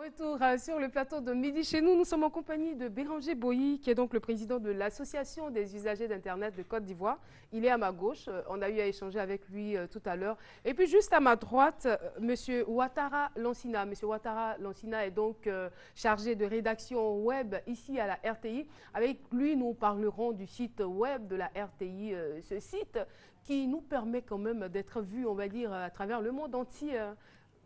Retour sur le plateau de Midi chez nous. Nous sommes en compagnie de Béranger Boyi, qui est donc le président de l'Association des usagers d'Internet de Côte d'Ivoire. Il est à ma gauche. On a eu à échanger avec lui tout à l'heure. Et puis juste à ma droite, Monsieur Ouattara Lansina. Monsieur Ouattara Lansina est donc chargé de rédaction web ici à la RTI. Avec lui, nous parlerons du site web de la RTI. Ce site qui nous permet quand même d'être vus, on va dire, à travers le monde entier.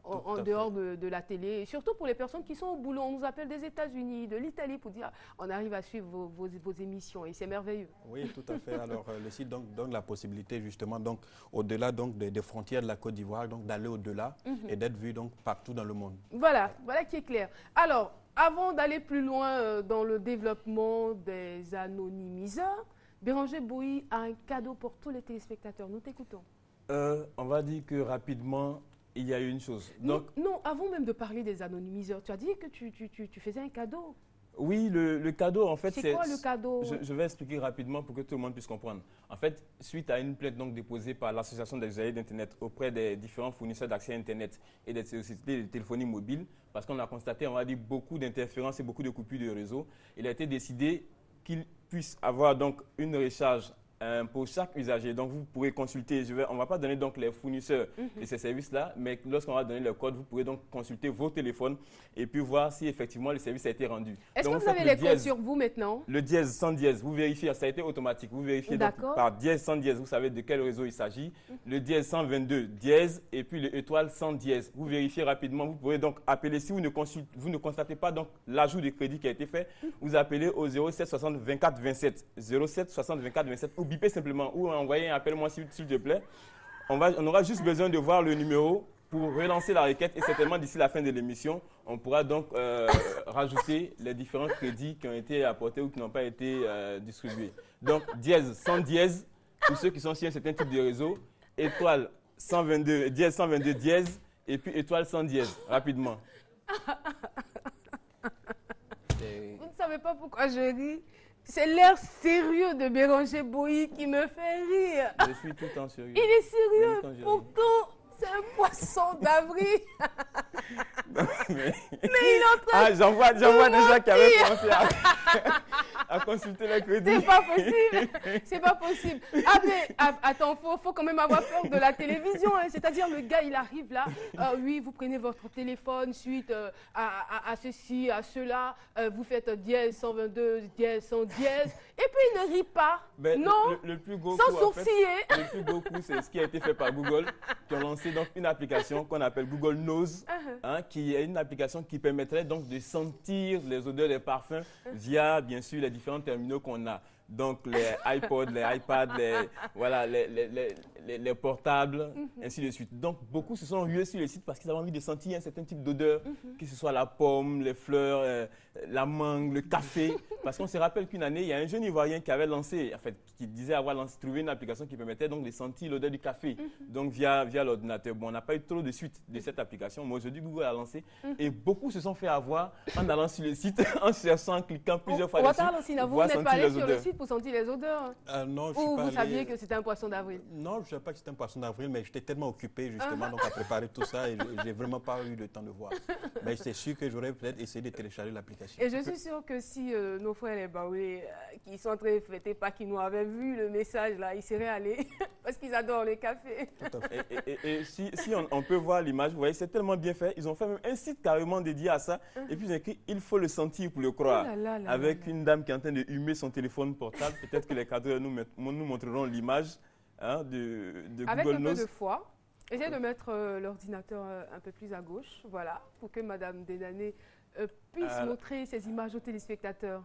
En dehors de la télé, et surtout pour les personnes qui sont au boulot. On nous appelle des États-Unis, de l'Italie pour dire on arrive à suivre vos émissions et c'est merveilleux. Oui, tout à fait. Alors le site donc, donne la possibilité justement donc au-delà donc des frontières de la Côte d'Ivoire, donc d'aller au-delà et d'être vu donc partout dans le monde. Voilà, voilà qui est clair. Alors, avant d'aller plus loin dans le développement des anonymiseurs, Béranger Boyi a un cadeau pour tous les téléspectateurs. Nous t'écoutons. On va dire que rapidement, il y a une chose. Donc, non, avant même de parler des anonymiseurs, tu as dit que tu faisais un cadeau. Oui, le cadeau, en fait, c'est quoi le cadeau? Je vais expliquer rapidement pour que tout le monde puisse comprendre. En fait, suite à une plainte donc déposée par l'Association des usagers d'Internet auprès des différents fournisseurs d'accès à Internet et des sociétés de téléphonie mobile, parce qu'on a constaté, on va dire, beaucoup d'interférences et beaucoup de coupures de réseau, il a été décidé qu'ils puissent avoir donc une recharge pour chaque usager. Donc, vous pourrez consulter, on ne va pas donner donc les fournisseurs de ces services-là, mais lorsqu'on va donner le code, vous pourrez donc consulter vos téléphones et puis voir si effectivement le service a été rendu. Est-ce que vous avez les codes sur vous maintenant? Le dièse, sans dièse, vous vérifiez, ça a été automatique. Vous vérifiez donc par dièse, sans dièse, vous savez de quel réseau il s'agit. Le dièse 122, dièse, et puis le étoile sans dièse. Vous vérifiez rapidement, vous pourrez donc appeler. Si vous ne constatez pas donc l'ajout de crédit qui a été fait, vous appelez au 07 60 24 27. 07 60 24 27 ou bipez simplement ou envoyez un appel moi s'il te plaît. On aura juste besoin de voir le numéro pour relancer la requête et certainement d'ici la fin de l'émission, on pourra donc rajouter les différents crédits qui ont été apportés ou qui n'ont pas été distribués. Donc dièse, sans dièse, pour ceux qui sont sur un certain type de réseau, étoile 122, dièse 122 dièse et puis étoile sans dièse, rapidement. Vous ne savez pas pourquoi je ris. C'est l'air sérieux de Béranger Boyi qui me fait rire. Je suis tout le temps sérieux. Il est sérieux. Pourtant, c'est un poisson d'avril. mais il est en train j'en vois déjà qui avait commencé à consulter les crédits. C'est pas possible. C'est pas possible. Ah mais attends, faut quand même avoir peur de la télévision. Hein. C'est-à-dire le gars, il arrive là. Oui, vous prenez votre téléphone suite à ceci, à cela. Vous faites dièse 122, dièse 100 dièse. Et puis il ne rit pas. Mais non. Le plus gros sans coup, sourciller. En fait, le plus gros coup, c'est ce qui a été fait par Google, qui ont lancé donc une application qu'on appelle Google Nose, qui est une application qui permettrait donc de sentir les odeurs des parfums via bien sûr les différents terminaux qu'on a. Donc les iPods, les iPads, les portables, ainsi de suite. Donc beaucoup se sont rués sur le site parce qu'ils avaient envie de sentir un certain type d'odeur, que ce soit la pomme, les fleurs, la mangue, le café. Parce qu'on se rappelle qu'une année, il y a un jeune Ivoirien qui avait lancé, en fait, qui disait avoir trouvé une application qui permettait donc de sentir l'odeur du café, donc via l'ordinateur. Bon, on n'a pas eu trop de suite de cette application, mais aujourd'hui Google a lancé et beaucoup se sont fait avoir en allant sur le site, en cherchant, en cliquant plusieurs fois dessus. Vous n'êtes pas allé sur le site pour sentir les odeurs? Non, je suis ou pas vous allé... saviez que c'était un poisson d'avril? Non, je ne savais pas que c'était un poisson d'avril, mais j'étais tellement occupé justement donc, à préparer tout ça et je n'ai vraiment pas eu le temps de voir. Mais c'est sûr que j'aurais peut-être essayé de télécharger l'application. Et je suis sûre que si nos frères les Baoulés, qui sont très fêtés, pas qui nous avaient vu le message là, ils seraient allés parce qu'ils adorent les cafés. Tout à fait. Et si on peut voir l'image, vous voyez, c'est tellement bien fait. Ils ont fait même un site carrément dédié à ça. Et puis ils ont écrit « Il faut le sentir pour le croire ». Avec une dame qui est en train de humer son téléphone portable. Peut-être que les cadres nous montreront l'image de Google Nose. Avec un peu de foi. Essayez de mettre l'ordinateur un peu plus à gauche, voilà, pour que Madame Denané puisse montrer ces images aux téléspectateurs.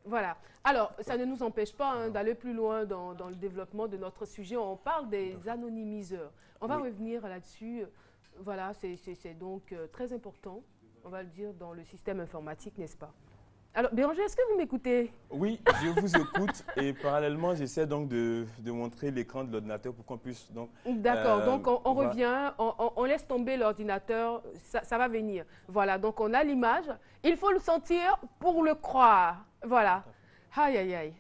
Voilà. Alors, ça ne nous empêche pas d'aller plus loin dans le développement de notre sujet. On parle des anonymiseurs. On va revenir là-dessus. Voilà, c'est donc très important, on va le dire, dans le système informatique, n'est-ce pas? Alors, Béranger, est-ce que vous m'écoutez? Oui, je vous écoute et parallèlement, j'essaie donc de montrer l'écran de l'ordinateur pour qu'on puisse donc... D'accord, donc on revient, on laisse tomber l'ordinateur, ça va venir. Voilà, donc on a l'image, il faut le sentir pour le croire. Voilà. Aïe, aïe, aïe.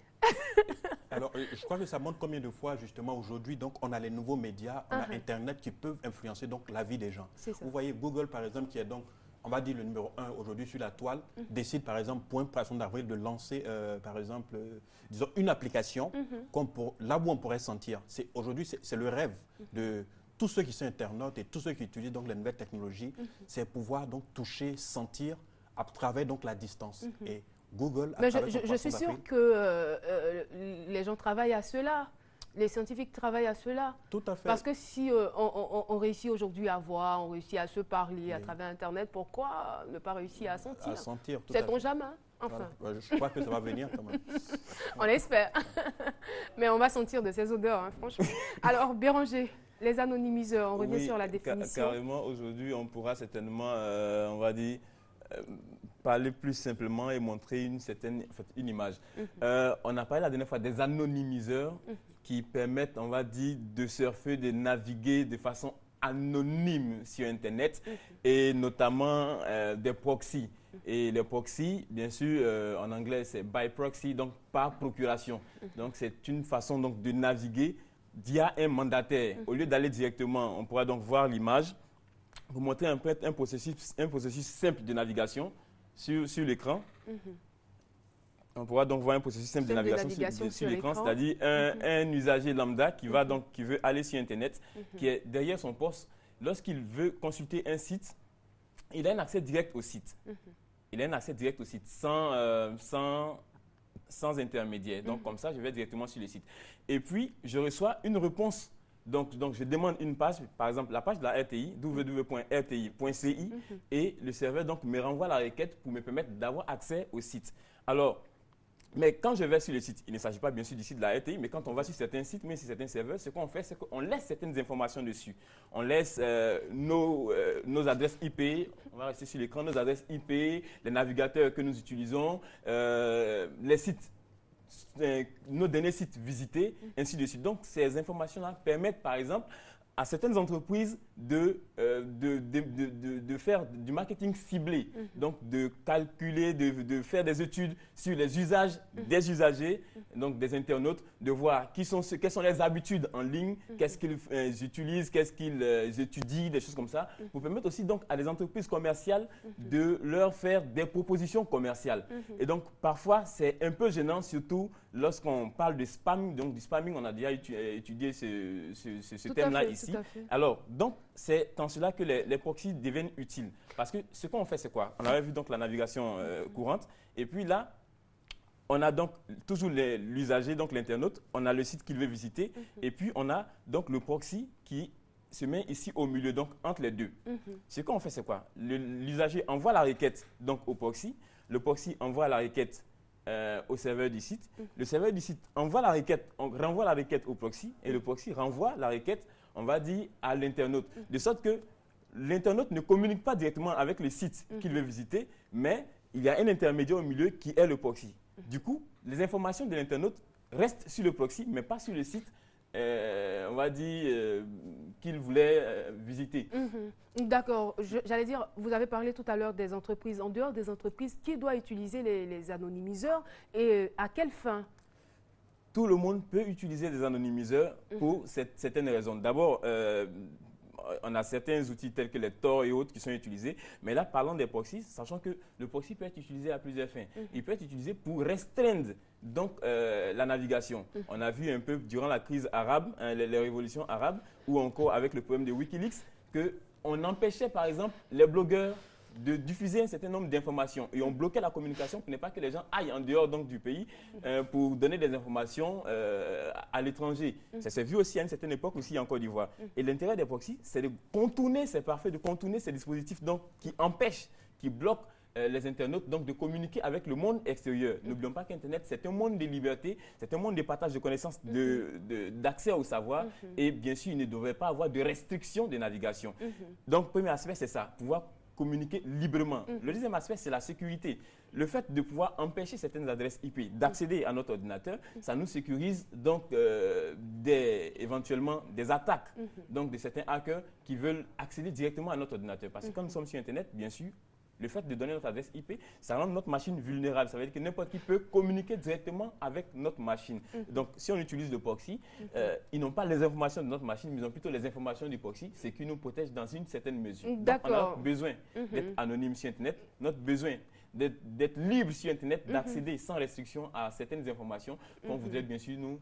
Alors, je crois que ça montre combien de fois, justement, aujourd'hui, donc, on a les nouveaux médias, on a Internet qui peuvent influencer donc la vie des gens. Vous voyez Google, par exemple, qui est donc on va dire le numéro 1 aujourd'hui sur la toile, décide par exemple pour un poisson d'avril de lancer par exemple, disons une application comme là où on pourrait sentir. Aujourd'hui, c'est le rêve de tous ceux qui sont internautes et tous ceux qui utilisent donc les nouvelles technologies, c'est pouvoir donc toucher, sentir à travers donc la distance. Et Google, mais je suis sûre que les gens travaillent à cela. Les scientifiques travaillent à cela. Tout à fait. Parce que si on réussit aujourd'hui à voir, on réussit à se parler à travers Internet, pourquoi ne pas réussir à sentir? À sentir, tout Sait-on jamais, enfin. Voilà. Je crois que ça va venir quand même. On espère. Mais on va sentir de ces odeurs, hein, franchement. Alors, Béranger, les anonymiseurs, on revient sur la définition. Carrément, aujourd'hui, on pourra certainement, on va dire, parler plus simplement et montrer une image. On a parlé la dernière fois des anonymiseurs qui permettent, on va dire, de surfer, de naviguer de façon anonyme sur Internet et notamment des proxys. Et les proxys, bien sûr, en anglais, c'est by proxy, donc par procuration. Donc, c'est une façon donc, de naviguer via un mandataire. Au lieu d'aller directement, on pourra donc voir l'image, vous montrer un processus simple de navigation sur l'écran. On pourra donc voir un processus simple de navigation sur l'écran, c'est-à-dire un usager lambda qui veut aller sur Internet, qui est derrière son poste. Lorsqu'il veut consulter un site, il a un accès direct au site. Il a un accès direct au site sans intermédiaire. Donc, comme ça, je vais directement sur le site. Et puis, je reçois une réponse. Donc, je demande une page, par exemple, la page de la RTI, www.rti.ci, et le serveur donc, me renvoie la requête pour me permettre d'avoir accès au site. Alors, mais quand je vais sur le site, il ne s'agit pas bien sûr du site de la RTI, mais quand on va sur certains sites, mais sur certains serveurs, ce qu'on fait, c'est qu'on laisse certaines informations dessus. On laisse nos adresses IP, on va rester sur l'écran, nos adresses IP, les navigateurs que nous utilisons, les sites, nos derniers sites visités, ainsi de suite. Donc, ces informations-là permettent, par exemple, à certaines entreprises de faire du marketing ciblé, donc de calculer, de faire des études sur les usages des usagers, donc des internautes, de voir quelles sont les habitudes en ligne, qu'est-ce qu'ils utilisent, qu'est-ce qu'ils étudient, des choses comme ça, pour permettre aussi donc à des entreprises commerciales de leur faire des propositions commerciales. Et donc parfois c'est un peu gênant, surtout lorsqu'on parle de spam, donc du spamming, on a déjà étudié ce thème-là ici. Alors, donc, c'est en cela que les proxys deviennent utiles. Parce que ce qu'on fait, c'est quoi? On avait vu donc la navigation courante. Et puis là, on a donc toujours l'usager, donc l'internaute. On a le site qu'il veut visiter. Et puis, on a donc le proxy qui se met ici au milieu, donc entre les deux. Ce qu'on fait, c'est quoi? L'usager envoie la requête donc, au proxy. Le proxy envoie la requête au serveur du site. Le serveur du site renvoie la requête au proxy. Et le proxy renvoie la requête, on va dire, à l'internaute. De sorte que l'internaute ne communique pas directement avec le site qu'il veut visiter, mais il y a un intermédiaire au milieu qui est le proxy. Du coup, les informations de l'internaute restent sur le proxy, mais pas sur le site, on va dire, qu'il voulait visiter. D'accord. J'allais dire, vous avez parlé tout à l'heure des entreprises. En dehors des entreprises, qui doit utiliser les anonymiseurs et à quelle fin? Tout le monde peut utiliser des anonymiseurs pour certaines raisons. D'abord, on a certains outils tels que les Tor et autres qui sont utilisés. Mais là, parlons des proxys, sachant que le proxy peut être utilisé à plusieurs fins. Il peut être utilisé pour restreindre donc, la navigation. On a vu un peu durant la crise arabe, les révolutions arabes, ou encore avec le problème de Wikileaks, qu'on empêchait par exemple les blogueurs de diffuser un certain nombre d'informations et on bloquait la communication pour ne pas que les gens aillent en dehors donc, du pays pour donner des informations à l'étranger. Ça s'est vu aussi à une certaine époque aussi en Côte d'Ivoire. Et l'intérêt des proxys, c'est de contourner, c'est parfait, de contourner ces dispositifs donc, qui empêchent, qui bloquent les internautes donc, de communiquer avec le monde extérieur. N'oublions pas qu'Internet, c'est un monde de liberté, c'est un monde de partage de connaissances, d'accès au savoir et bien sûr, il ne devrait pas avoir de restrictions de navigation. Donc, premier aspect, c'est ça, pouvoir communiquer librement. Le deuxième aspect, c'est la sécurité. Le fait de pouvoir empêcher certaines adresses IP d'accéder à notre ordinateur, ça nous sécurise donc éventuellement des attaques donc de certains hackers qui veulent accéder directement à notre ordinateur. Parce que quand nous sommes sur Internet, bien sûr, le fait de donner notre adresse IP, ça rend notre machine vulnérable. Ça veut dire que n'importe qui peut communiquer directement avec notre machine. Donc, si on utilise le proxy, ils n'ont pas les informations de notre machine, mais ils ont plutôt les informations du proxy, ce qui nous protège dans une certaine mesure. Donc, on a besoin d'être anonyme sur Internet, notre besoin d'être libre sur Internet, d'accéder sans restriction à certaines informations qu'on voudrait bien sûr nous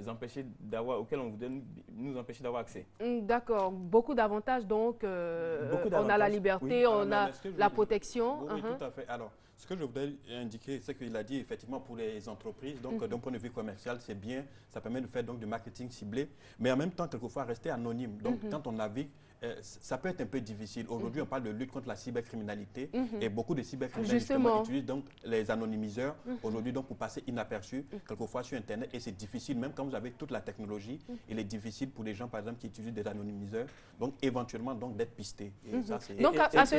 empêcher d'avoir, auxquelles on voudrait nous empêcher d'avoir accès. D'accord. Beaucoup d'avantages donc. On a la liberté, on a la protection. Oui, tout à fait. Alors, ce que je voudrais indiquer, c'est qu'il a dit effectivement pour les entreprises, donc d'un point de vue commercial, c'est bien, ça permet de faire donc du marketing ciblé, mais en même temps, quelquefois, rester anonyme. Donc, quand on navigue, ça peut être un peu difficile. Aujourd'hui, on parle de lutte contre la cybercriminalité et beaucoup de cybercriminels justement utilisent donc les anonymiseurs aujourd'hui donc pour passer inaperçus quelquefois sur Internet et c'est difficile, même quand vous avez toute la technologie, il est difficile pour les gens par exemple qui utilisent des anonymiseurs, donc éventuellement donc d'être pistés. Et ça, donc à ce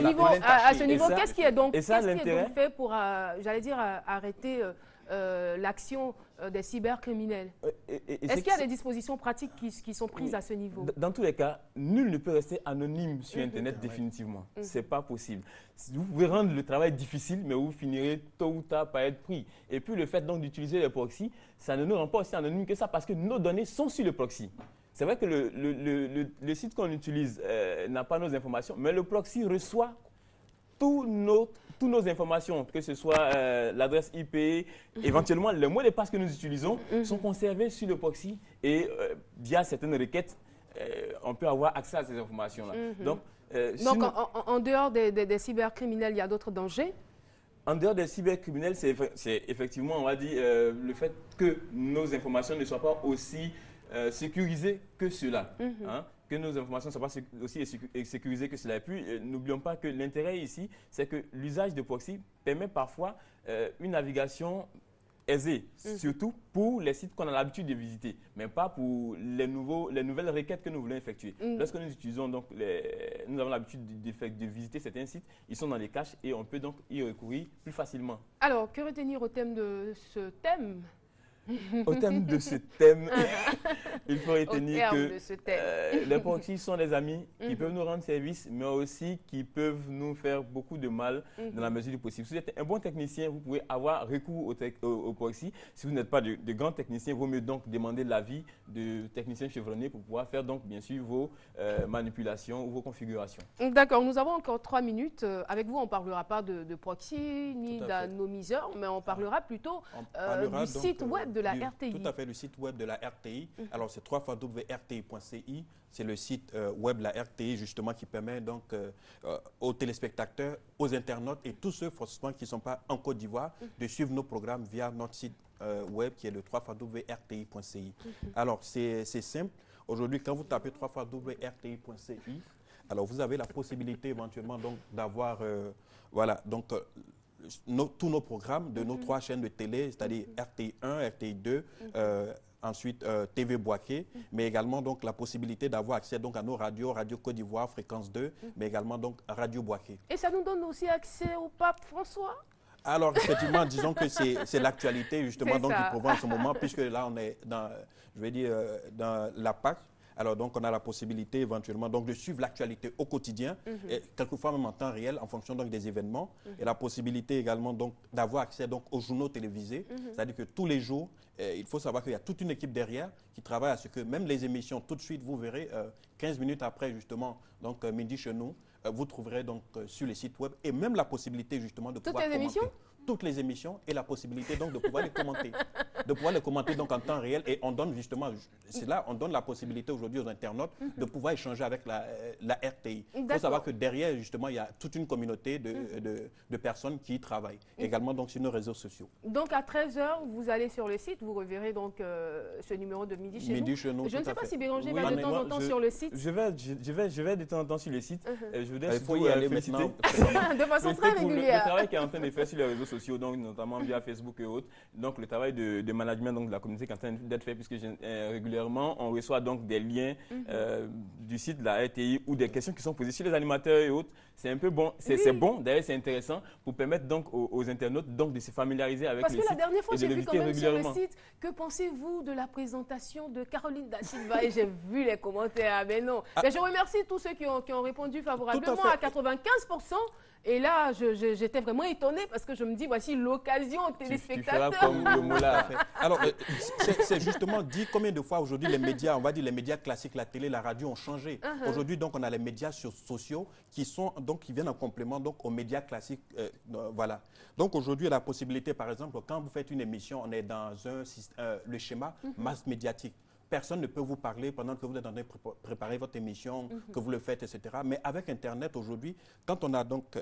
niveau, qu'est-ce qui est donc fait pour, j'allais dire, arrêter l'action des cybercriminels? Est-ce qu'il y a des dispositions pratiques qui sont prises à ce niveau? Dans tous les cas, nul ne peut rester anonyme sur Internet définitivement. Ce n'est pas possible. Vous pouvez rendre le travail difficile, mais vous finirez tôt ou tard par être pris. Et puis le fait donc d'utiliser les proxys, ça ne nous rend pas aussi anonymes que ça parce que nos données sont sur le proxy. C'est vrai que le site qu'on utilise n'a pas nos informations, mais le proxy reçoit toutes nos informations, que ce soit l'adresse IP, éventuellement les mots de passe que nous utilisons sont conservés sur le proxy et via certaines requêtes, on peut avoir accès à ces informations-là. Donc, en dehors des cybercriminels, il y a d'autres dangers? En dehors des cybercriminels, c'est effectivement, on va dire, le fait que nos informations ne soient pas aussi sécurisées que cela. Que nos informations ne soient pas aussi sécurisées que cela. Et puis, n'oublions pas que l'intérêt ici, c'est que l'usage de proxy permet parfois une navigation aisée, surtout pour les sites qu'on a l'habitude de visiter, mais pas pour les nouvelles requêtes que nous voulons effectuer. Lorsque nous utilisons donc, nous avons l'habitude de visiter certains sites, ils sont dans les caches et on peut donc y recourir plus facilement. Alors, que retenir au thème de ce thème? Au thème de ce thème, il faut retenir que les proxys sont des amis qui peuvent nous rendre service, mais aussi qui peuvent nous faire beaucoup de mal dans la mesure du possible. Si vous êtes un bon technicien, vous pouvez avoir recours au proxy. Si vous n'êtes pas de grand technicien, il vaut mieux donc demander l'avis de techniciens chevronnés pour pouvoir faire donc bien sûr vos manipulations ou vos configurations. D'accord, nous avons encore 3 minutes. Avec vous, on ne parlera pas de proxy ni d'anonymiseur, mais on parlera plutôt du site web de la RTI. Tout à fait, le site web de la RTI. Alors, c'est www.rti.ci. C'est le site web de la RTI, justement, qui permet donc aux téléspectateurs, aux internautes et tous ceux, forcément, qui ne sont pas en Côte d'Ivoire, de suivre nos programmes via notre site web qui est le www.rti.ci. Alors, c'est simple. Aujourd'hui, quand vous tapez www.rti.ci, alors vous avez la possibilité éventuellement donc d'avoir, voilà, donc tous nos programmes de nos 3 chaînes de télé, c'est-à-dire RTI1, RTI2, ensuite TV Boaké, mais également donc la possibilité d'avoir accès donc à nos radios, Radio Côte d'Ivoire, Fréquence 2, mais également donc Radio Boaké. Et ça nous donne aussi accès au pape François? Alors, effectivement, disons que c'est l'actualité justement donc, du programme en ce moment, puisque là on est dans, je vais dire, dans la Pâque. Alors donc on a la possibilité éventuellement donc, de suivre l'actualité au quotidien, et quelquefois même en temps réel en fonction donc, des événements, et la possibilité également donc d'avoir accès donc, aux journaux télévisés, c'est-à-dire que tous les jours, il faut savoir qu'il y a toute une équipe derrière qui travaille à ce que même les émissions, tout de suite vous verrez 15 minutes après justement donc midi chez nous, vous trouverez donc sur les sites web et même la possibilité justement de pouvoir commenter toutes les émissions et la possibilité donc de pouvoir les commenter. De pouvoir les commenter donc en temps réel et on donne justement, c'est là, on donne la possibilité aujourd'hui aux internautes de pouvoir échanger avec la RTI. Il faut savoir que derrière justement il y a toute une communauté de personnes qui y travaillent, également donc sur nos réseaux sociaux. Donc à 13h, vous allez sur le site, vous reverrez donc ce numéro de Midi chez nous. Je ne sais pas si Béranger va de temps en temps sur le site. Je vais de temps en temps sur le site. Je voudrais il faut y aller maintenant. De façon très régulière. Le travail qui est en train de faire sur les réseaux sociaux. sociaux, donc notamment via Facebook et autres. Donc le travail de management donc, de la communauté qui est en train d'être fait, puisque régulièrement on reçoit donc des liens du site de la RTI ou des questions qui sont posées sur les animateurs et autres. C'est un peu bon, c'est bon, d'ailleurs c'est intéressant pour permettre donc aux internautes donc de se familiariser avec le site. Parce que la dernière fois, j'ai vu quand même sur le régulièrement. site, que pensez-vous de la présentation de Caroline Da Silva? Et j'ai vu les commentaires, mais non. Mais je remercie tous ceux qui ont répondu favorablement à 95%. Et là, j'étais vraiment étonnée parce que je me dis, voici l'occasion aux téléspectateurs. Tu feras comme le mot là. Alors, c'est justement dit combien de fois aujourd'hui les médias, on va dire les médias classiques, la télé, la radio ont changé. Aujourd'hui, donc, on a les médias sociaux qui viennent en complément donc, aux médias classiques. Voilà. Donc, aujourd'hui, la possibilité, par exemple, quand vous faites une émission, on est dans le schéma masse médiatique. Personne ne peut vous parler pendant que vous êtes en train de préparer votre émission, que vous le faites, etc. Mais avec Internet aujourd'hui, quand on a donc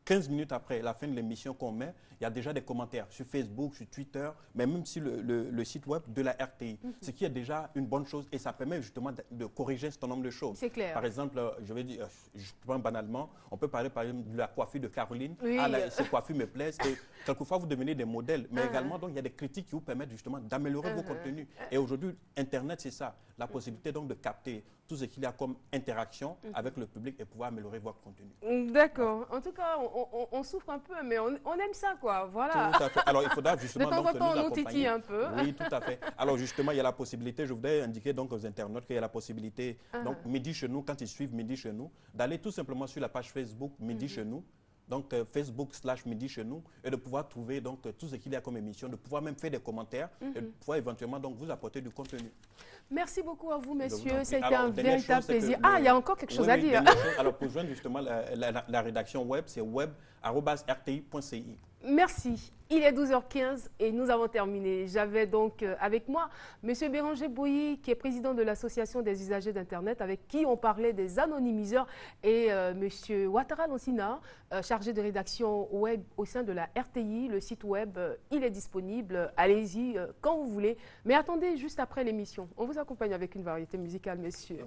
15 minutes après la fin de l'émission qu'on met, il y a déjà des commentaires sur Facebook, sur Twitter, mais même sur le site web de la RTI. Ce qui est déjà une bonne chose et ça permet justement de corriger un certain nombre de choses. C'est clair. Par exemple, je vais dire, je prends banalement, on peut parler par exemple de la coiffure de Caroline. Oui. Ces coiffures me plaisent. Et quelquefois, vous devenez des modèles. Mais également, donc, il y a des critiques qui vous permettent justement d'améliorer vos contenus. Et aujourd'hui, Internet, c'est ça. La possibilité donc de capter tout ce qu'il y a comme interaction avec le public et pouvoir améliorer votre contenu. D'accord. En tout cas, on souffre un peu, mais on aime ça, quoi. Voilà. Tout à fait. Alors, il faudra justement de temps en temps, nous on nous titille un peu. Oui, tout à fait. Alors, justement, il y a la possibilité, je voudrais indiquer donc aux internautes qu'il y a la possibilité, donc Midi chez nous, quand ils suivent Midi chez nous, d'aller tout simplement sur la page Facebook Midi chez nous. Donc, Facebook/Midi chez nous, et de pouvoir trouver donc, tout ce qu'il y a comme émission, de pouvoir même faire des commentaires et de pouvoir éventuellement donc, vous apporter du contenu. Merci beaucoup à vous, messieurs. Ça a été un véritable plaisir. Il y a encore quelque chose à dire. Alors, pour joindre justement la rédaction web, c'est web@rti.ci. Merci. Il est 12h15 et nous avons terminé. J'avais donc avec moi M. Béranger Boyi, qui est président de l'Association des usagers d'Internet, avec qui on parlait des anonymiseurs, et M. Ouattara Lansina, chargé de rédaction web au sein de la RTI. Le site web, il est disponible. Allez-y quand vous voulez. Mais attendez juste après l'émission. On vous accompagne avec une variété musicale, messieurs.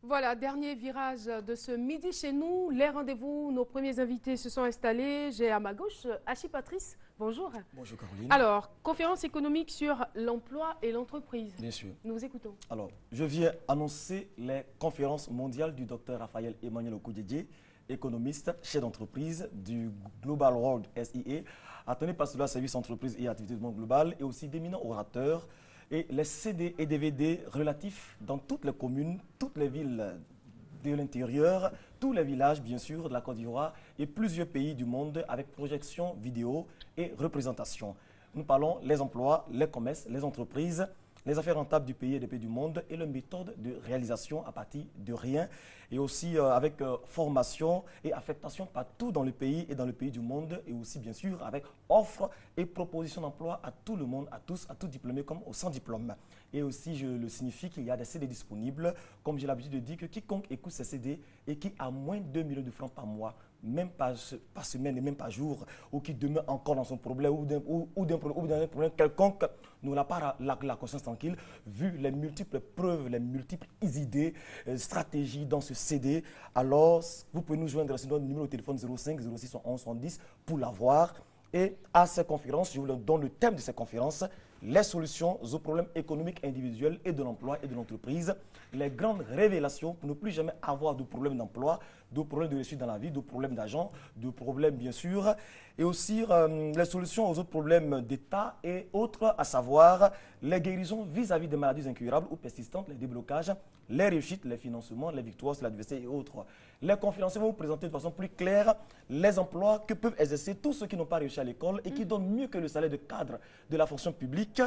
Voilà, dernier virage de ce midi chez nous. Les rendez-vous, nos premiers invités se sont installés. J'ai à ma gauche Hachi Patrice. Bonjour. Bonjour Caroline. Alors, conférence économique sur l'emploi et l'entreprise. Bien sûr. Nous vous écoutons. Alors, je viens annoncer les conférences mondiales du docteur Raphaël Emmanuel Okoudjedje, économiste, chef d'entreprise du Global World SIA, atteint par cela service entreprise et activités du monde global, et aussi d'éminents orateurs, et les CD et DVD relatifs dans toutes les communes, toutes les villes de l'intérieur, tous les villages, bien sûr, de la Côte d'Ivoire et plusieurs pays du monde avec projection vidéo et représentation. Nous parlons les emplois, les commerces, les entreprises, les affaires rentables du pays et des pays du monde et les méthodes de réalisation à partir de rien et aussi avec formation et affectation partout dans le pays et dans le pays du monde et aussi bien sûr avec offres et propositions d'emploi à tout le monde, à tous diplômés comme aux sans diplôme. Et aussi je le signifie qu'il y a des CD disponibles, comme j'ai l'habitude de dire que quiconque écoute ces CD et qui a moins de 2 millions de francs par mois, même pas semaine et même pas jour, ou qui demeure encore dans son problème ou d'un problème quelconque, n'aura pas la conscience tranquille, vu les multiples preuves, les multiples idées, stratégies dans ce CD. Alors, vous pouvez nous joindre sur notre numéro de téléphone 05 06 11 70 pour l'avoir. Et à ces conférences, je vous donne le thème de ces conférences, les solutions aux problèmes économiques individuels et de l'emploi et de l'entreprise, les grandes révélations pour ne plus jamais avoir de problèmes d'emploi, de problèmes de réussite dans la vie, de problèmes d'argent, de problèmes bien sûr, et aussi les solutions aux autres problèmes d'État et autres, à savoir les guérisons vis-à-vis des maladies incurables ou persistantes, les déblocages, les réussites, les financements, les victoires sur l'adversité et autres. Les conférenciers vont vous présenter de façon plus claire les emplois que peuvent exercer tous ceux qui n'ont pas réussi à l'école et qui donnent mieux que le salaire de cadre de la fonction publique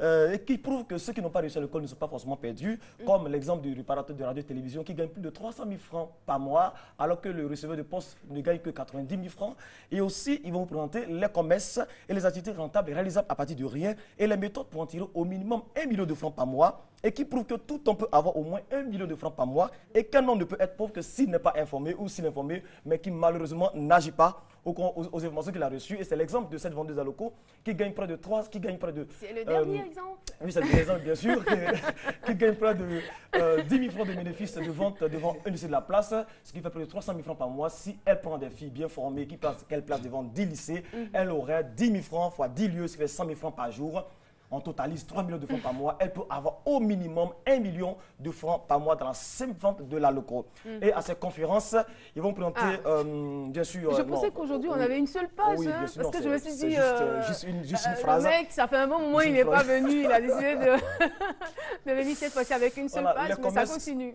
et qui prouvent que ceux qui n'ont pas réussi à l'école ne sont pas forcément perdus, comme l'exemple du réparateur de radio et télévision qui gagne plus de 300 000 francs par mois alors que le receveur de poste ne gagne que 90 000 francs. Et aussi, ils vont vous présenter les commerces et les activités rentables et réalisables à partir de rien et les méthodes pour en tirer au minimum 1 million de francs par mois et qui prouvent que tout homme peut avoir au moins 1 million de francs par mois et qu'un homme ne peut être pauvre que s'il n'est pas informé ou s'il est informé mais qui malheureusement n'agit pas aux informations qu'il a reçues. Et c'est l'exemple de cette vendeuse à locaux qui gagne près de 3, qui gagne près de... C'est le dernier exemple. Oui, c'est le dernier exemple, bien sûr, qui gagne près de 10 000 francs de bénéfices de vente devant un lycée de la place, ce qui fait près de 300 000 francs par mois. Si elle prend des filles bien formées, qu'elle place devant 10 lycées, elle aurait 10 000 francs fois 10 lieux, ce qui fait 100 000 francs par jour. On totalise 3 millions de francs par mois. Elle peut avoir au minimum 1 million de francs par mois dans la simple vente de la loco. Et à ces conférences, ils vont présenter, bien sûr... Je pensais qu'aujourd'hui, on avait une seule page. Oui, bien sûr, parce que je me suis dit... juste une phrase. Le mec, ça fait un bon moment, il n'est pas venu. Il a décidé de venir cette fois-ci avec une seule page, mais ça continue.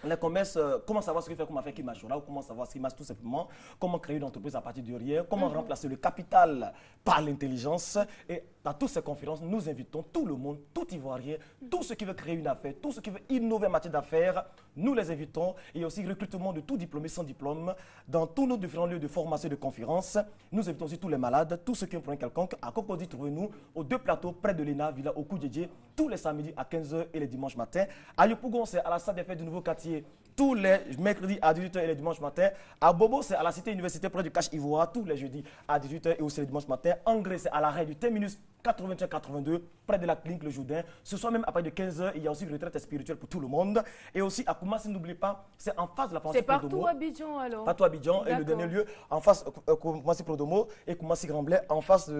Les commerces, comment savoir ce qu'il fait comme affaire qui marche là, ou comment savoir ce qui marche tout simplement, comment créer une entreprise à partir de rien, comment remplacer le capital par l'intelligence. Et dans toutes ces conférences, nous invitons tout le monde, tout Ivoirien, tous ceux qui veulent créer une affaire, tous ceux qui veulent innover en matière d'affaires, nous les invitons. Et aussi recrutement de tout diplômé sans diplôme dans tous nos différents lieux de formation et de conférences. Nous invitons aussi tous les malades, tous ceux qui ont un problème quelconque. À Cocody, trouvez-nous aux 2 plateaux près de l'ENA, Villa Okoudjedje, tous les samedis à 15 h et les dimanches matins. À Yopougon, c'est à la salle des fêtes du Nouveau Quartier, tous les mercredis à 18 h et les dimanches matins. À Bobo, c'est à la cité universitaire près du Cache Ivoire, tous les jeudis à 18 h et aussi les dimanches matins. Angré, c'est à l'arrêt du terminus 81-82, près de la clinique Le Jourdain. Ce soir même, à partir de 15 h, il y a aussi une retraite spirituelle pour tout le monde. Et aussi à Koumassi, n'oubliez pas, c'est en face de la Fondation Prodomo. C'est partout à Abidjan alors. Partout à Abidjan. Et le dernier lieu, en face Koumassi Prodomo et Koumassi Grand-Blais, en face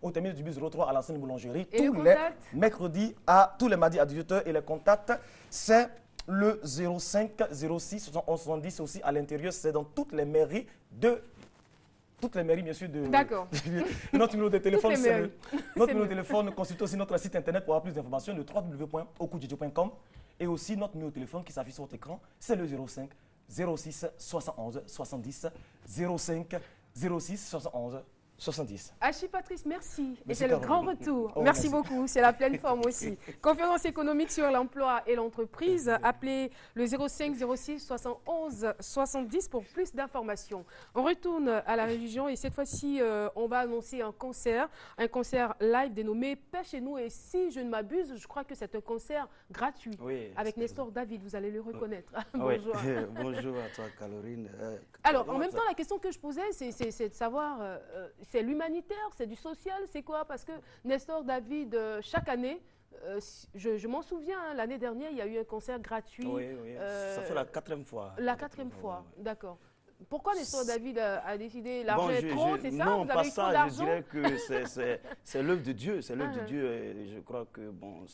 au terminus du bus 03 à l'ancienne boulangerie. Et tous les mercredis, tous les mardis à 18 h. Et les contacts, c'est le 05 06 71 70 aussi à l'intérieur. C'est dans toutes les mairies toutes les mairies, bien sûr. D'accord. Notre numéro de téléphone, notre numéro de téléphone, consultez aussi notre site internet pour avoir plus d'informations, le www.okoudjedje.com. Et aussi notre numéro de téléphone qui s'affiche sur votre écran, c'est le 05 06 71 70 05 06 71 70. Hachi Patrice, merci. Et c'est le grand retour. Merci beaucoup. C'est la pleine forme aussi. Conférence économique sur l'emploi et l'entreprise. Appelez le 05 06 71 70 pour plus d'informations. On retourne à la religion et cette fois-ci, on va annoncer un concert live dénommé Paix chez nous. Et si je ne m'abuse, je crois que c'est un concert gratuit avec Nestor David. Vous allez le reconnaître. Bonjour. Bonjour à toi, Caroline. Alors, en même temps, la question que je posais, c'est de savoir... c'est l'humanitaire, c'est du social, c'est quoi? Parce que Nestor David, chaque année, Je m'en souviens, hein, l'année dernière, il y a eu un concert gratuit. Oui, oui. Ça fait la 4e fois. La 4e fois, d'accord. Pourquoi Nestor David a décidé Bon, l'argent est trop, c'est ça? Non, Vous pas avez eu trop ça, je d'argent? dirais que c'est l'œuvre de Dieu. C'est l'œuvre de Dieu. Et je crois que bon,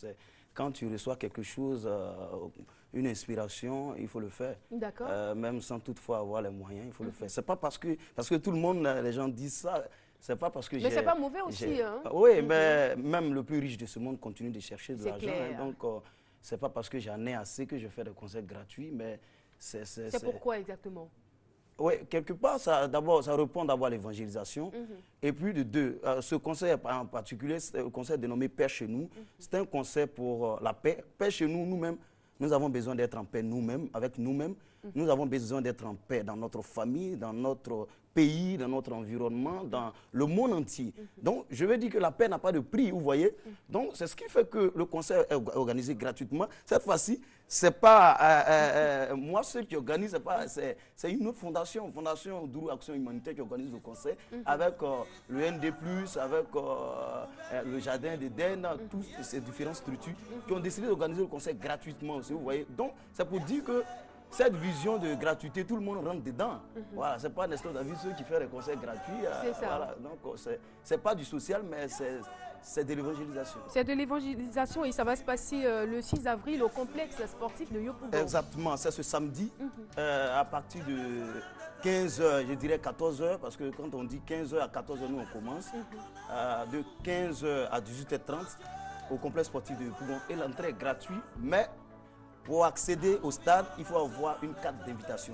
quand tu reçois quelque chose, une inspiration, il faut le faire. D'accord. Même sans toutefois avoir les moyens, il faut le faire. C'est pas parce que tout le monde, les gens disent ça. C'est pas parce que mais c'est pas mauvais aussi. Hein? Oui, mais même le plus riche de ce monde continue de chercher de l'argent. Donc, c'est pas parce que j'en ai assez que je fais des concerts gratuits, mais c'est pourquoi exactement? Oui, quelque part, ça répond d'abord à l'évangélisation. Et puis de deux, ce concert en particulier, c'est un concert dénommé Paix chez nous. C'est un concert pour la paix. Paix chez nous, nous-mêmes, nous avons besoin d'être en paix nous-mêmes, avec nous-mêmes. Nous avons besoin d'être en paix dans notre famille, dans notre pays, dans notre environnement, dans le monde entier. Donc, je veux dire que la paix n'a pas de prix, vous voyez. Donc, c'est ce qui fait que le concert est organisé gratuitement. Cette fois-ci, c'est pas moi ceux qui organisent, c'est une autre fondation, Fondation Dourou Action Humanitaire qui organise le concert avec le ND+, avec le Jardin d'Éden, toutes ces différentes structures qui ont décidé d'organiser le concert gratuitement aussi, vous voyez. Donc, c'est pour dire que cette vision de gratuité, tout le monde rentre dedans. Voilà, c'est pas Nestor David qui fait les concerts gratuits. C'est ça. Voilà, donc, c'est pas du social, mais c'est de l'évangélisation. C'est de l'évangélisation et ça va se passer le 6 avril au complexe sportif de Yopougon. Exactement, c'est ce samedi à partir de 15h, je dirais 14h, parce que quand on dit 15h à 14h, nous on commence. De 15h à 18h30 au complexe sportif de Yopougon. Et l'entrée est gratuite, mais pour accéder au stade, il faut avoir une carte d'invitation.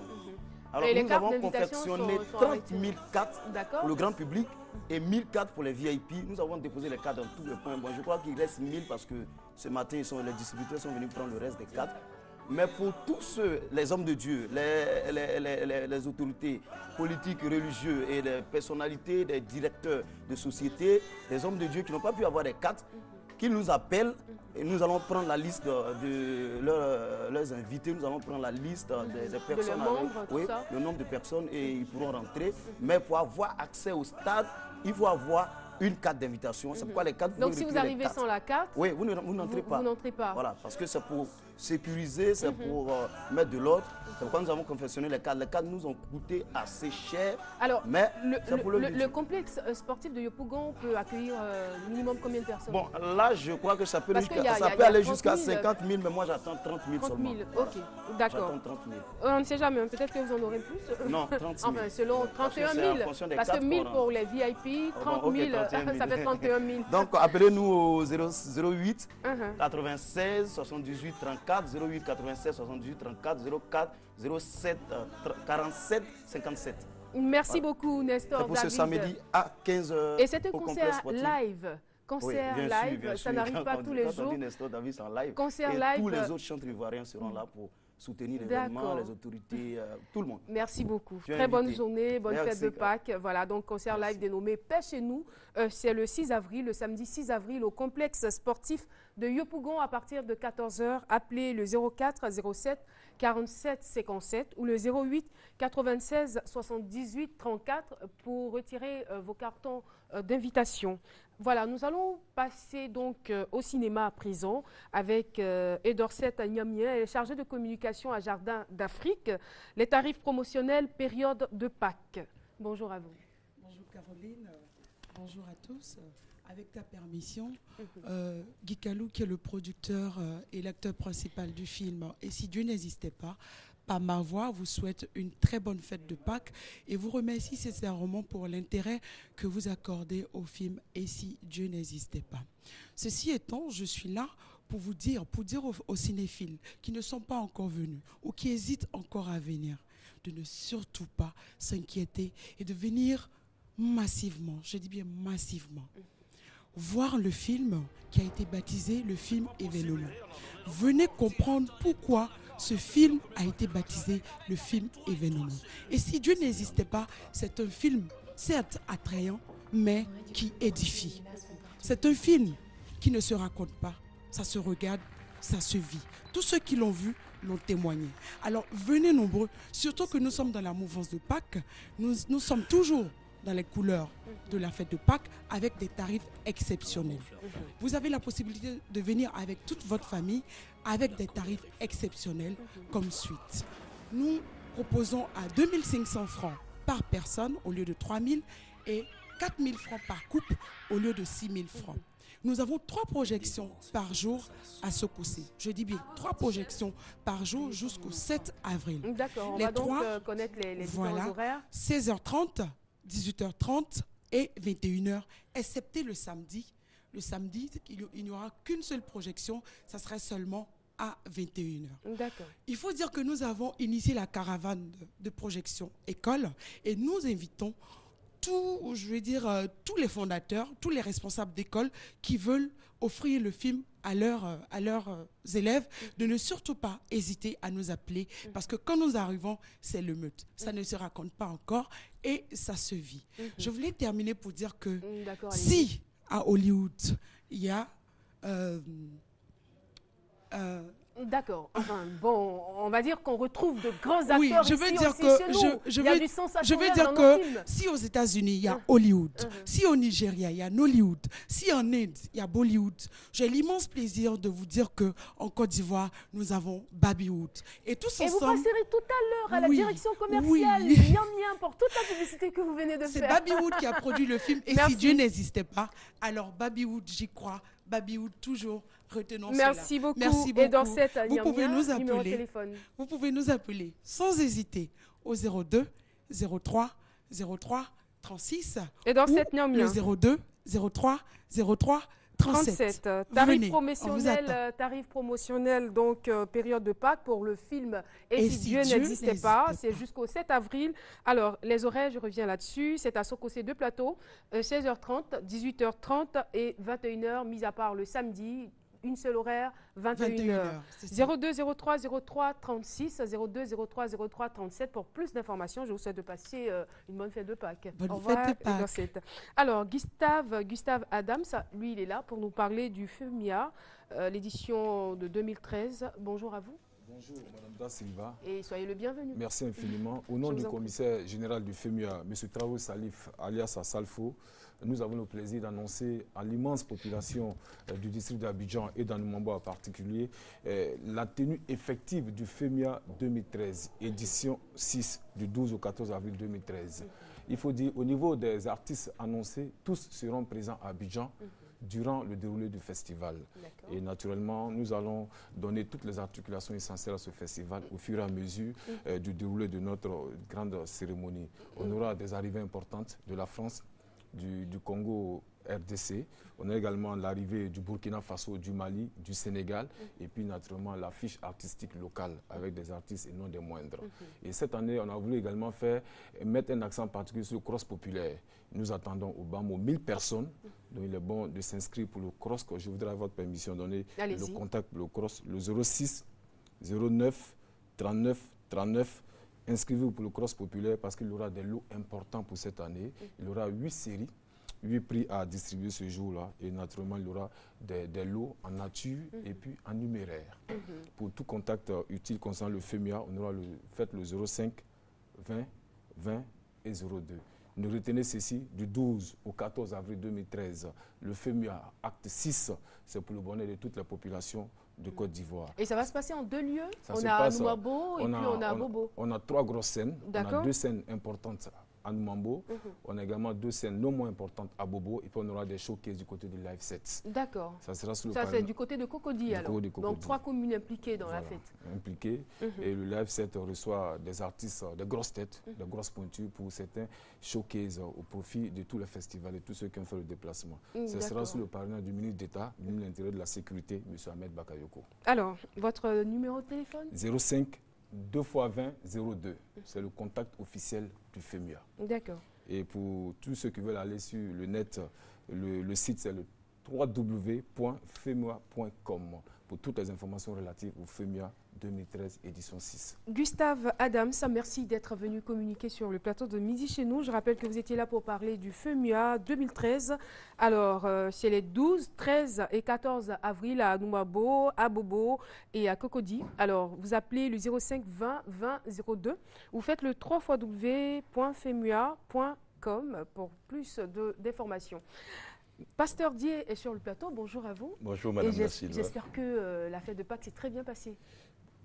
Alors nous avons confectionné 30 000 cartes pour le grand public et 1000 cartes pour les VIP. Nous avons déposé les cartes dans tous les points. Bon, je crois qu'il reste 1000 parce que ce matin, les distributeurs sont venus prendre le reste des cartes. Mais pour tous ceux, les hommes de Dieu, les autorités politiques, religieuses et les personnalités, les directeurs de société, les hommes de Dieu qui n'ont pas pu avoir des cartes, qu'ils nous appellent et nous allons prendre la liste de leurs invités, nous allons prendre la liste des personnes, le nombre de personnes et ils pourront rentrer. Mais pour avoir accès au stade, il faut avoir une carte d'invitation. C'est pourquoi les cartes... Donc si vous arrivez sans la carte, oui, vous n'entrez pas. Vous n'entrez pas. Voilà, parce que c'est pour sécuriser, c'est pour mettre de l'ordre. C'est pourquoi nous avons confectionné les cartes. Les cartes nous ont coûté assez cher. Alors, mais le complexe sportif de Yopougon peut accueillir minimum combien de personnes? Bon, là, je crois que ça peut aller jusqu'à 50 000, mais moi j'attends 30 000 seulement. 30 000, ok, d'accord. J'attends 30 000. On ne sait jamais, peut-être que vous en aurez plus. Non, 30 000. Enfin, selon 31 000. Parce que 1000 pour les VIP, 30 000, ça fait 31 000. Donc, appelez-nous au 08 96 78 34, 08 96 78 34, 04 07 47 57. Merci beaucoup, Nestor David. C'est pour ce samedi à 15h. Et c'est un concert live. Concert live, ça n'arrive pas tous les jours. Quand on dit Nestor David, c'est en live. Concert et live. Tous les autres chantres ivoiriens seront là pour soutenir l'événement, les autorités, tout le monde. Merci beaucoup. Très bonne journée, bonne fête de Pâques. Voilà, donc concert live dénommé Paix chez nous. C'est le 6 avril, le samedi 6 avril au complexe sportif de Yopougon à partir de 14h. Appelez le 04 07 47 57 ou le 08 96 78 34 pour retirer vos cartons d'invitation. Voilà, nous allons passer donc au cinéma à présent avec Edorset Agnamien, elle est chargée de communication à Jardin d'Afrique. Les tarifs promotionnels, période de Pâques. Bonjour à vous. Bonjour Caroline, bonjour à tous. Avec ta permission, Guy Kalou, qui est le producteur et l'acteur principal du film « Et si Dieu n'existait pas », par ma voix, vous souhaite une très bonne fête de Pâques et vous remercie sincèrement pour l'intérêt que vous accordez au film « Et si Dieu n'existait pas ». Ceci étant, je suis là pour dire aux cinéphiles qui ne sont pas encore venus ou qui hésitent encore à venir, de ne surtout pas s'inquiéter et de venir massivement, je dis bien massivement, voir le film qui a été baptisé le film événement. Venez comprendre pourquoi ce film a été baptisé le film événement. Et si Dieu n'existait pas, c'est un film certes attrayant, mais qui édifie. C'est un film qui ne se raconte pas, ça se regarde, ça se vit. Tous ceux qui l'ont vu l'ont témoigné. Alors venez nombreux, surtout que nous sommes dans la mouvance de Pâques, nous sommes toujours dans les couleurs de la fête de Pâques avec des tarifs exceptionnels. Vous avez la possibilité de venir avec toute votre famille avec des tarifs exceptionnels comme suite. Nous proposons à 2500 francs par personne au lieu de 3000 et 4000 francs par couple au lieu de 6000 francs. Nous avons 3 projections par jour à Sokosé. Je dis bien 3 projections par jour jusqu'au 7 avril. D'accord, on va donc connaître les différents horaires. 16h30, 18h30 et 21h, excepté le samedi. Le samedi, il n'y aura qu'une seule projection, ça serait seulement à 21h. D'accord. Il faut dire que nous avons initié la caravane de projection école et nous invitons tous les fondateurs, tous les responsables d'école qui veulent offrir le film à leurs élèves, de ne surtout pas hésiter à nous appeler parce que quand nous arrivons, c'est le meute. Ça ne se raconte pas encore et ça se vit. Je voulais terminer pour dire que si à Hollywood, il y a... D'accord. Enfin, bon, on va dire qu'on retrouve de grands acteurs oui, je veux ici dire aussi que chez nous. Il y a du sensationnel dans nos films. Si aux États-Unis, il y a Hollywood, si au Nigeria, il y a Nollywood, si en Inde, il y a Bollywood, j'ai l'immense plaisir de vous dire qu'en Côte d'Ivoire, nous avons Babywood. Et tous ensemble... Et vous passerez tout à l'heure à la direction commerciale, Miam Miam, pour toute la publicité que vous venez de faire. C'est Babywood qui a produit le film. Et si Dieu n'existait pas, alors Babywood, j'y crois. Babywood, toujours, retenons Merci cela. Beaucoup. Merci beaucoup. Et dans cette vous pouvez nous appeler sans hésiter au 02 03 03 36 et dans ou cette le 02 03 03 37. Tarif promotionnel, donc période de Pâques pour le film Et si Dieu n'existait pas, c'est jusqu'au 7 avril. Alors, les horaires, je reviens là-dessus, c'est à Sokosé 2 plateaux, 16h30, 18h30 et 21h, mis à part le samedi. Une seule horaire, 21h. 02 03 03 36, 02 03 03 37. Pour plus d'informations, je vous souhaite de passer une bonne fête de Pâques. Bonne fête de Pâques. Alors, Gustave Adams, lui, il est là pour nous parler du FEMIA, l'édition de 2013. Bonjour à vous. Bonjour, Madame Da Silva. Et soyez le bienvenu. Merci infiniment. Au nom du commissaire général du FEMIA, M. Traoré Salif, alias Salfo, nous avons le plaisir d'annoncer à l'immense population du district d'Abidjan et d'Anoumambo en particulier la tenue effective du FEMIA 2013, édition 6, du 12 au 14 avril 2013. Il faut dire, au niveau des artistes annoncés, tous seront présents à Abidjan durant le déroulé du festival. Et naturellement, nous allons donner toutes les articulations essentielles à ce festival au fur et à mesure du déroulé de notre grande cérémonie. On aura des arrivées importantes de la France, du Congo RDC. On a également l'arrivée du Burkina Faso, du Mali, du Sénégal et puis naturellement la fiche artistique locale avec des artistes et non des moindres. Et cette année, on a voulu également mettre un accent particulier sur le cross populaire. Nous attendons au BAMO 1000 personnes. Donc il est bon de s'inscrire pour le cross. Je voudrais avoir votre permission de donner le contact pour le cross, le 06 09 39 39. Inscrivez-vous pour le cross populaire parce qu'il y aura des lots importants pour cette année. Il y aura 8 séries, 8 prix à distribuer ce jour-là. Et naturellement, il y aura des lots en nature et puis en numéraire. Pour tout contact utile concernant le FEMIA, on aura fait le 05 20 20 et 02. Ne retenez ceci, du 12 au 14 avril 2013, le FEMIA acte 6, c'est pour le bonheur de toute la population de Côte d'Ivoire. Et ça va se passer en 2 lieux. On a Anoumambo et puis on a Abobo. On a 3 grosses scènes. On a 2 scènes importantes à Anoumambo. On a également 2 scènes non moins importantes à Bobo. Et puis on aura des showcases du côté du live set. D'accord. Ça sera sur le c'est du côté de Cocody alors. Donc 3 communes impliquées dans la fête. Impliquées. Et le live set reçoit des artistes, des grosses têtes, des grosses pointures pour certains showcases au profit de tous les festivals et tous ceux qui ont fait le déplacement. Ce sera sous le parrainage du ministre d'État, ministre de l'Intérieur et de la Sécurité, M. Ahmed Bakayoko. Alors, votre numéro de téléphone? 05 2 x 20 02. C'est le contact officiel du FEMIA. D'accord. Et pour tous ceux qui veulent aller sur le net, le site c'est le www.femia.com pour toutes les informations relatives au FEMIA 2013 édition 6. Gustave Adams, merci d'être venu communiquer sur le plateau de Midi chez nous. Je rappelle que vous étiez là pour parler du FEMIA 2013. Alors, c'est les 12, 13 et 14 avril à Anoumambo, à Bobo et à Cocody. Alors, vous appelez le 05 20 20 02. Vous faites le 3xw.femia.com. www.dieu-du-6.com pour plus d'informations. Pasteur Dié est sur le plateau. Bonjour à vous. Bonjour Madame Da Silva. J'espère que la fête de Pâques s'est très bien passée.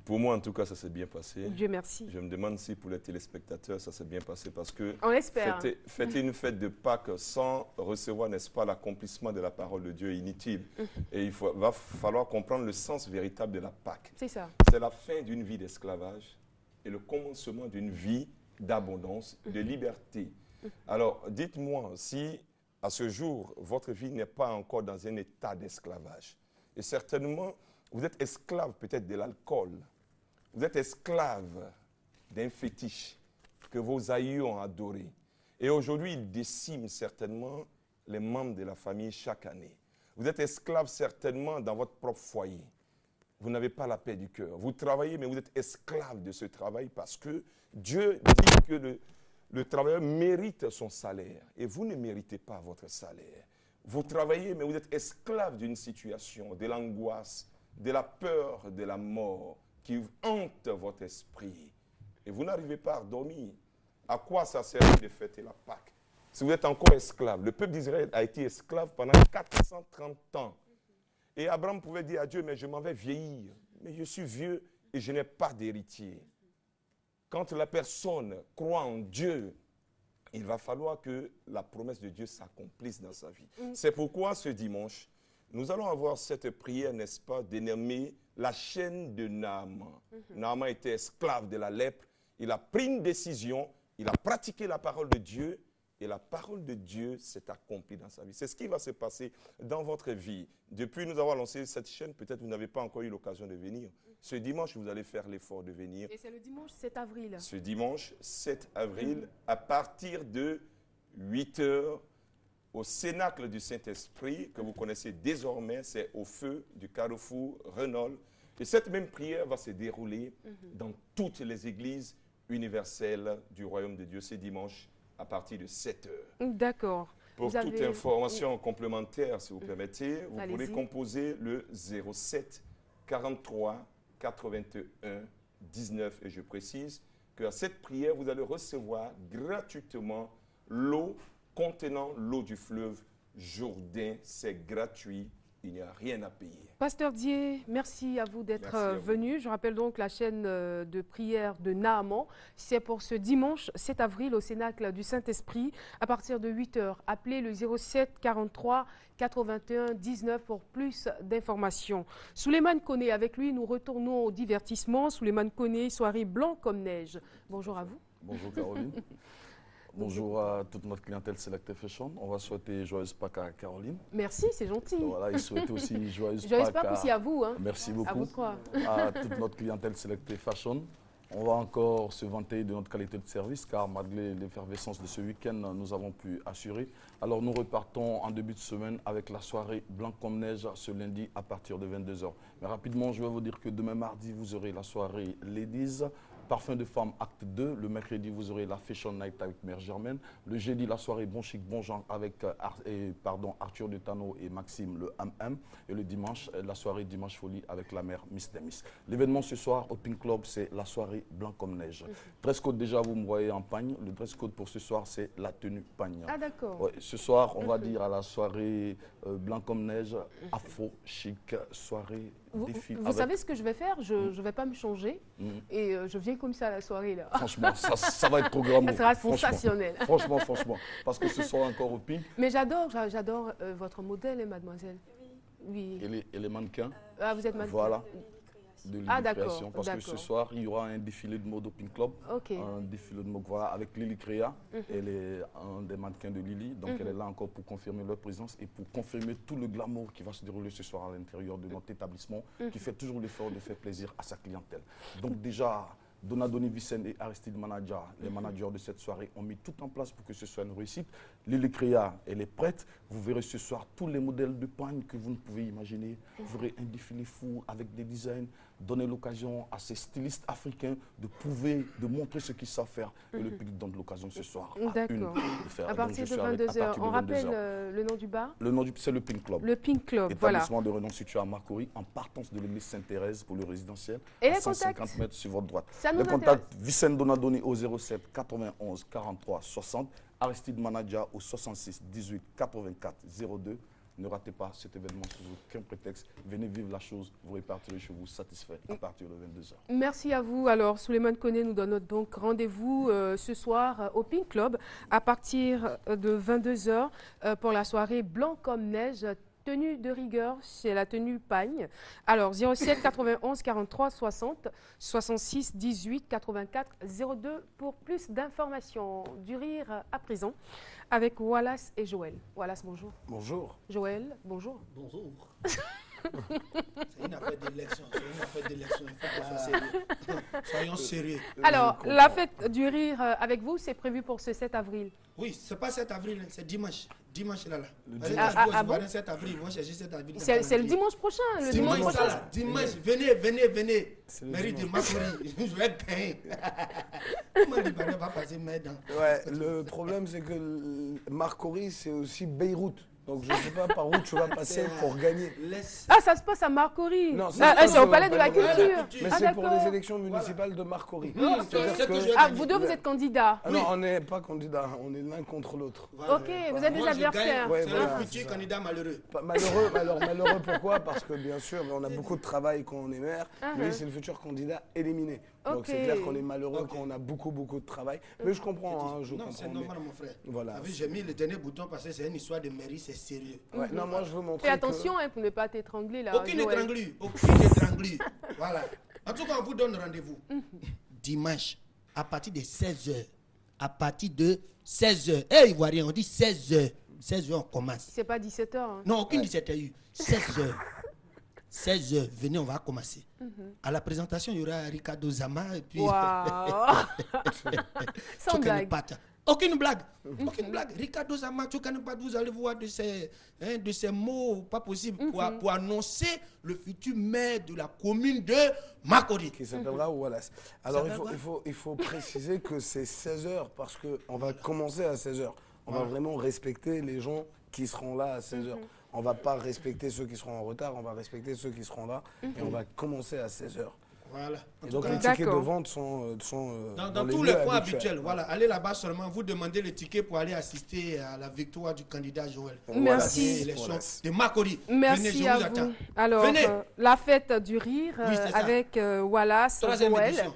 Pour moi, en tout cas, ça s'est bien passé. Dieu merci. Je me demande si pour les téléspectateurs, ça s'est bien passé parce que on espère. Fêter une fête de Pâques sans recevoir, n'est-ce pas, l'accomplissement de la parole de Dieu est inutile. Et il va falloir comprendre le sens véritable de la Pâques. C'est ça. C'est la fin d'une vie d'esclavage et le commencement d'une vie d'abondance, de liberté. Alors, dites-moi si, à ce jour, votre vie n'est pas encore dans un état d'esclavage. Et certainement, vous êtes esclave peut-être de l'alcool. Vous êtes esclave d'un fétiche que vos aïeux ont adoré. Et aujourd'hui, il décime certainement les membres de la famille chaque année. Vous êtes esclave certainement dans votre propre foyer. Vous n'avez pas la paix du cœur. Vous travaillez, mais vous êtes esclave de ce travail parce que Dieu dit que le travailleur mérite son salaire. Et vous ne méritez pas votre salaire. Vous travaillez, mais vous êtes esclave d'une situation, de l'angoisse, de la peur de la mort qui hante votre esprit. Et vous n'arrivez pas à dormir. À quoi ça sert de fêter la Pâque? Si vous êtes encore esclave, le peuple d'Israël a été esclave pendant 430 ans. Et Abraham pouvait dire à Dieu, mais je m'en vais vieillir. Mais je suis vieux et je n'ai pas d'héritier. Quand la personne croit en Dieu, il va falloir que la promesse de Dieu s'accomplisse dans sa vie. C'est pourquoi ce dimanche, nous allons avoir cette prière, n'est-ce pas, dénommée la chaîne de Naaman. Naaman était esclave de la lèpre. Il a pris une décision, il a pratiqué la parole de Dieu et la parole de Dieu s'est accomplie dans sa vie. C'est ce qui va se passer dans votre vie. Depuis nous avons lancé cette chaîne, peut-être vous n'avez pas encore eu l'occasion de venir. Ce dimanche, vous allez faire l'effort de venir. Et c'est le dimanche 7 avril. Ce dimanche 7 avril, à partir de 8 h, au Cénacle du Saint-Esprit, que vous connaissez désormais, c'est au feu du carrefour Renault. Et cette même prière va se dérouler dans toutes les églises universelles du Royaume de Dieu ce dimanche à partir de 7 h. D'accord. Pour toute information complémentaire, si vous permettez, vous pourrez composer le 07 43 81 19. Et je précise qu'à cette prière, vous allez recevoir gratuitement l'eau contenant l'eau du fleuve Jourdain. C'est gratuit, il n'y a rien à payer. Pasteur Dié, merci à vous d'être venu. Je rappelle donc la chaîne de prière de Naaman. C'est pour ce dimanche 7 avril au Cénacle du Saint-Esprit à partir de 8 h. Appelez le 07 43 81 19 pour plus d'informations. Souleymane Koné, avec lui, nous retournons au divertissement. Souleymane Koné, soirée blanc comme neige. Bonjour à vous. Bonjour Caroline. Bonjour à toute notre clientèle Selected Fashion. On va souhaiter joyeuse Pâques à Caroline. Merci, c'est gentil. Voilà, et souhaiter aussi joyeuse Pâques aussi à vous. Hein. Merci beaucoup. À vous trois. À toute notre clientèle Selected Fashion. On va encore se vanter de notre qualité de service car malgré l'effervescence de ce week-end, nous avons pu assurer. Alors nous repartons en début de semaine avec la soirée blanc comme neige ce lundi à partir de 22 h. Mais rapidement, je vais vous dire que demain mardi, vous aurez la soirée Ladies. Parfum de femme acte 2. Le mercredi, vous aurez la Fashion Night avec Mère Germaine. Le jeudi, la soirée Bon Chic, Bon Genre avec Arthur Dutano et Maxime, le MM. Et le dimanche, la soirée Dimanche Folie avec la mère Miss Demis. L'événement ce soir au Pink Club, c'est la soirée blanc comme neige. Dress code, déjà, vous me voyez en pagne. Le dress code pour ce soir, c'est la tenue pagne. Ah, d'accord. Ouais, ce soir, on va dire à la soirée blanc comme neige, afro chic, soirée. Vous savez ce que je vais faire? Je ne vais pas me changer et je viens comme ça à la soirée. Là. Franchement, ça va être trop grand. Ça sera sensationnel. Franchement, parce que ce soir encore au Pink. Mais j'adore votre modèle, mademoiselle. Oui. Et les mannequins. Ah, vous êtes mannequin. Voilà. De Lily Création, parce que ce soir, il y aura un défilé de mode au Pink Club. Un défilé de mode, voilà, avec Lily Créa. Elle est un des mannequins de Lily, donc elle est là encore pour confirmer leur présence et pour confirmer tout le glamour qui va se dérouler ce soir à l'intérieur de notre établissement, qui fait toujours l'effort de faire plaisir à sa clientèle. Donc déjà, Donadoni Vicente et Aristide Manager, les managers de cette soirée, ont mis tout en place pour que ce soit une réussite. Lily Créa, elle est prête. Vous verrez ce soir tous les modèles de pagne que vous ne pouvez imaginer. Vous verrez un défilé fou avec des designs. Donner l'occasion à ces stylistes africains de prouver, de montrer ce qu'ils savent faire. Et le public donne l'occasion ce soir de faire. À partir de 22 h. On rappelle le nom du bar? Le nom du c'est le Pink Club. Le Pink Club, établissement de renom situé à Marcory, en partance de l'église Sainte-Thérèse pour le résidentiel. Et à 150 mètres sur votre droite. Ça les contacts, Vicente Donadoni au 07 91 43 60. Aristide Manager au 66 18 84 02. Ne ratez pas cet événement sous aucun prétexte. Venez vivre la chose, vous repartirez chez vous satisfait à partir de 22h. Merci à vous. Alors, Souleymane Koné nous donne donc rendez-vous ce soir au Pink Club à partir de 22h pour la soirée Blanc comme neige. Tenue de rigueur, c'est la tenue pagne. Alors, 07 91 43 60 66 18 84 02 pour plus d'informations. Du rire à présent avec Wallace et Joël. Wallace, bonjour. Bonjour. Joël, bonjour. Bonjour. C'est une affaire d'élection. C'est une affaire d'élection. Il faut qu'on soit sérieux. Soyons sérieux. Alors, la fête du rire avec vous, c'est prévu pour ce 7 avril. Oui, c'est pas 7 avril, c'est dimanche. Dimanche là. Bon 7 avril, ils vont chercher 7 avril. C'est le dimanche prochain. Le dimanche prochain. Dimanche, venez. Mairie de Makori, je vais gagner. Comment Libanais va passer mes dents? Ouais, le problème c'est que Makori c'est aussi Beyrouth. Donc je ne sais pas par où tu vas passer pour gagner. Ah, ça se passe à Marcory. Non, c'est au Palais de la Culture. Mais c'est pour les élections municipales de Marcory. Vous deux, vous êtes candidats. Non, on n'est pas candidats, on est l'un contre l'autre. Ok, vous êtes des adversaires. C'est le futur candidat malheureux. Malheureux pourquoi? Parce que bien sûr, on a beaucoup de travail quand on est maire. Lui, c'est le futur candidat éliminé. Donc c'est clair qu'on est malheureux quand on a beaucoup de travail. Mais je comprends, je comprends. C'est normal, mon frère. Voilà. J'ai mis le dernier bouton parce que c'est une histoire de mairie, c'est sérieux. Ouais, non, moi je veux montrer. Fais attention pour ne pas t'étrangler là. Aucune étranglure. Voilà. En tout cas, on vous donne rendez-vous dimanche à partir de 16h. À partir de 16h. Eh, Ivoirien, on dit 16h. 16h, on commence. C'est pas 17h. Hein. Non, aucune 17h. 16h. 16h, venez, on va commencer. À la présentation, il y aura Ricardo Zama et puis... Sans blague. Aucune blague. Aucune blague. Ricardo Zama, vous allez voir de ces mots pas possibles pour annoncer le futur maire de la commune de Makori. Qui s'appellera Wallace. Alors il faut préciser que c'est 16h parce qu'on va commencer à 16h. On va vraiment respecter les gens qui seront là à 16h. On ne va pas respecter ceux qui seront en retard, on va respecter ceux qui seront là et on va commencer à 16h. Voilà. Et donc les tickets de vente sont dans tous les points habituels. Voilà. Allez là-bas seulement, vous demandez le ticket pour aller assister à la victoire du candidat Joël. Merci. L'élection de Makori. Merci. Venez, je vous attends. Alors, la fête du rire avec Wallace, Joël.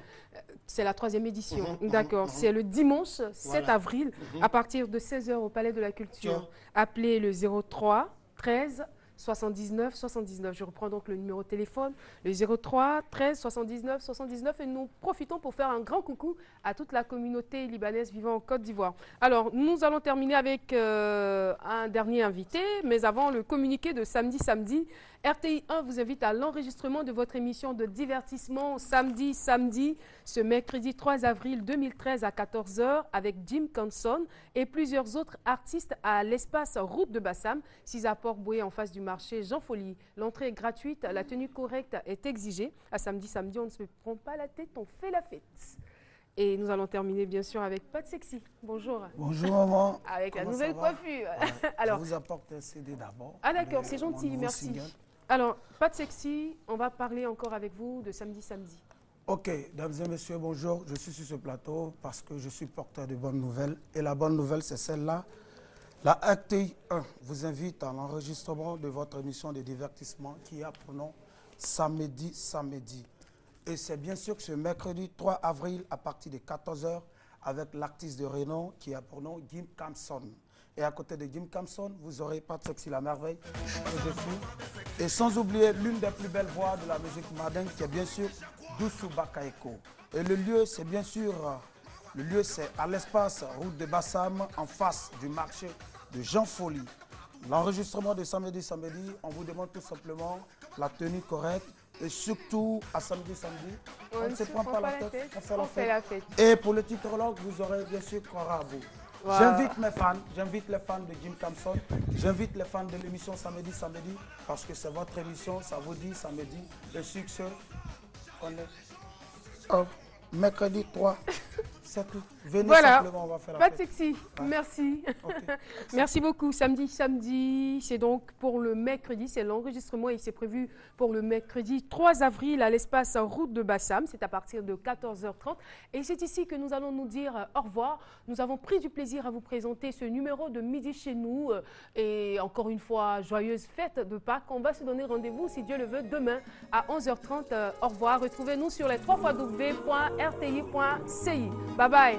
C'est la 3e édition. D'accord. C'est le dimanche 7 avril à partir de 16h au Palais de la Culture. Appelez le 03 13 79 79. Je reprends donc le numéro de téléphone, le 03 13 79 79 et nous profitons pour faire un grand coucou à toute la communauté libanaise vivant en Côte d'Ivoire. Alors, nous allons terminer avec un dernier invité, mais avant le communiqué de samedi. RTI 1 vous invite à l'enregistrement de votre émission de divertissement samedi, ce mercredi 3 avril 2013 à 14h avec Jim Canson et plusieurs autres artistes à l'espace Route de Bassam, 6 à Port-Boué en face du marché Jean Folly. L'entrée est gratuite, la tenue correcte est exigée. À samedi, on ne se prend pas la tête, on fait la fête. Et nous allons terminer bien sûr avec Pat Sexy. Bonjour. Bonjour maman. Avec la nouvelle coiffure. Alors, je vous apporte un CD d'abord. Ah d'accord, c'est gentil, merci. Single. Alors, Pat Sexy, on va parler encore avec vous de samedi. Ok, dames et messieurs, bonjour. Je suis sur ce plateau parce que je suis porteur de bonnes nouvelles. Et la bonne nouvelle, c'est celle-là. La RTI 1 vous invite à l'enregistrement de votre émission de divertissement qui a pour nom Samedi. Et c'est bien sûr que ce mercredi 3 avril à partir de 14h avec l'artiste de renom qui a pour nom Jim Canson. Et à côté de Jim Canson, vous aurez Pat Sexy la merveille. Et sans oublier l'une des plus belles voix de la musique madingue qui est bien sûr Doussou Bakaeko. Et le lieu, c'est bien sûr, c'est à l'espace Route de Bassam en face du marché de Jean Folly. L'enregistrement de samedi, on vous demande tout simplement la tenue correcte. Et surtout, à samedi, on ne se prend pas la tête, on fait la fête. Et pour le titrologue, vous aurez bien sûr Cora à vous. Wow. J'invite les fans de Jim Canson, j'invite les fans de l'émission Samedi, parce que c'est votre émission, ça vous dit samedi, le succès, on est... Oh. mercredi 3. C'est tout. Venez voilà. Simplement, on va faire la Pas de fête. sexy. Ouais. Merci. Okay. Merci beaucoup. Samedi, c'est donc pour le mercredi. C'est l'enregistrement et c'est prévu pour le mercredi 3 avril à l'espace Route de Bassam. C'est à partir de 14h30. Et c'est ici que nous allons nous dire au revoir. Nous avons pris du plaisir à vous présenter ce numéro de Midi chez nous. Et encore une fois, joyeuse fête de Pâques. On va se donner rendez-vous, si Dieu le veut, demain à 11h30. Au revoir. Retrouvez-nous sur les www.rti.ci. Bye bye.